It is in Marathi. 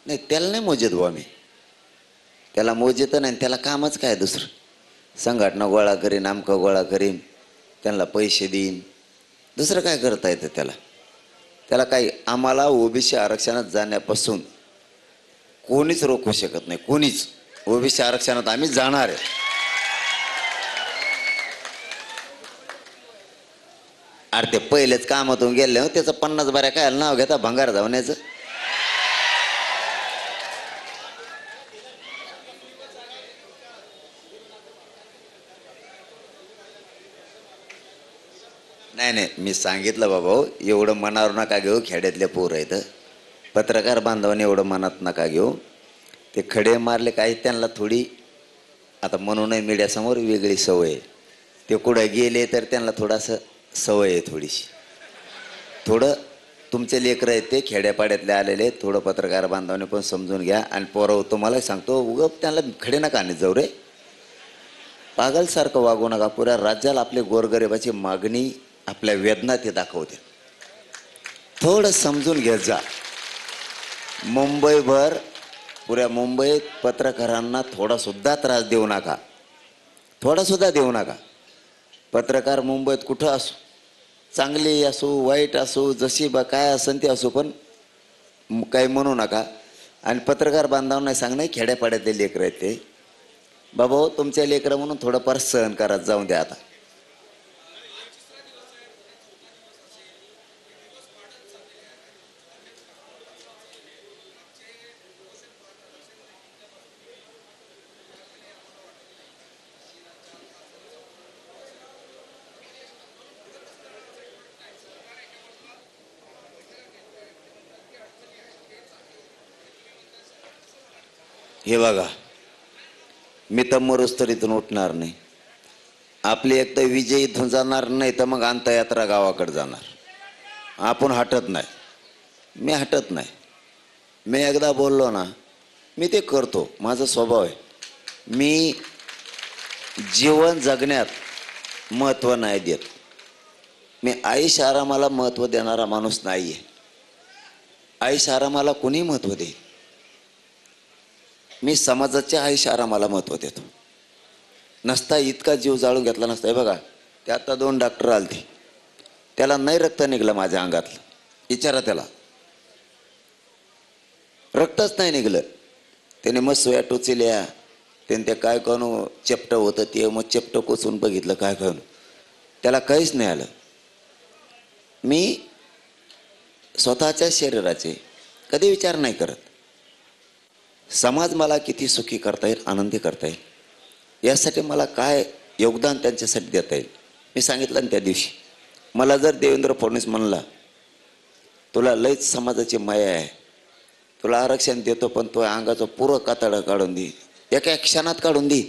नाही त्याला नाही मोजत भाऊ आम्ही, त्याला मोजत नाही, त्याला कामच काय दुसरं, संघटना गोळा करीन, आमका गोळा करीन, त्यांना पैसे देईन, दुसरं काय करता येतं त्याला. त्याला काही आम्हाला ओबीसी आरक्षणात जाण्यापासून कोणीच रोखू शकत नाही, कोणीच. ओबीसी आरक्षणात आम्ही जाणार आहे. अरे ते पहिलेच कामातून गेले हो, त्याचं 50 बऱ्या काय नाव घेता भंगार धावण्याचं. नाही नाही, मी सांगितलं बाबा एवढं मनावर नका घेऊ, खेड्यातले पोरं आहेत, पत्रकार बांधवाने एवढं मनात नका घेऊ. ते खडे मारले काही त्यांना थोडी, आता म्हणून मीडियासमोर वेगळी सवय आहे. ते कुठं गेले तर त्यांना थोडासा सवय आहे थोडीशी. थोडं तुमचे लेकरं आहेत ते खेड्यापाड्यातले आलेले, थोडं पत्रकार बांधवाने पण समजून घ्या. आणि पोरं तुम्हाला सांगतो उगं त्यांना खडे नका आणत जाऊ रे, पागलसारखं वागू नका. पुऱ्या राज्याला आपले गोरगरिबाची मागणी, आपल्या वेदना ते दाखवते, थोडं समजून घेत जा. मुंबईभर, पुऱ्या मुंबईत पत्रकारांना थोडासुद्धा त्रास देऊ नका, थोडासुद्धा देऊ नका. पत्रकार मुंबईत कुठं असो, चांगली असो वाईट असो, जशी बा काय असेल ती असो, पण काही म्हणू नका. आणि पत्रकार बांधवांना सांगणं, खेड्यापाड्यातले लेकरं आहेत ते, बाबा तुमच्या लेकरं म्हणून थोडंफार सहन करत जाऊन द्या. आता हे बघा, मी तर मरोज तर इथून उठणार नाही. आपली एक तर विजय इथून जाणार नाही, तर मग अंतयात्रा गावाकडे जाणार. आपण हटत नाही, मी हटत नाही. मी एकदा बोललो ना, मी ते करतो, माझा स्वभाव आहे. मी जीवन जगण्यात महत्त्व नाही देत. मी आयुष आरामाला महत्त्व देणारा माणूस नाही आहे. आयुष आरामाला कोणी महत्त्व देईल, मी समाजाच्या आयुष आरामाला महत्त्व देतो. नसता इतका जीव जाळून घेतला नसता. हे बघा, ते आता 2 डॉक्टर आलते, त्याला नाही रक्त निघलं माझ्या अंगातलं, विचारा त्याला, रक्तच नाही निघलं. त्याने मग सोया टोचल्या, त्याने ते काय करू चेपटं होतं ते, मग चेपटं कोचून बघितलं काय करू, त्याला काहीच नाही आलं. मी स्वतःच्या शरीराचे कधी विचार नाही करत. समाज मला किती सुखी करता येईल, आनंदी करता येईल, यासाठी मला काय योगदान त्यांच्यासाठी देता येईल. मी सांगितलं ना त्या दिवशी, मला जर देवेंद्र फडणवीस म्हणला तुला लयच समाजाची माया आहे, तुला आरक्षण देतो, पण तो अंगाचं पुरं कातडं काढून दे, एका क्षणात काढून दे,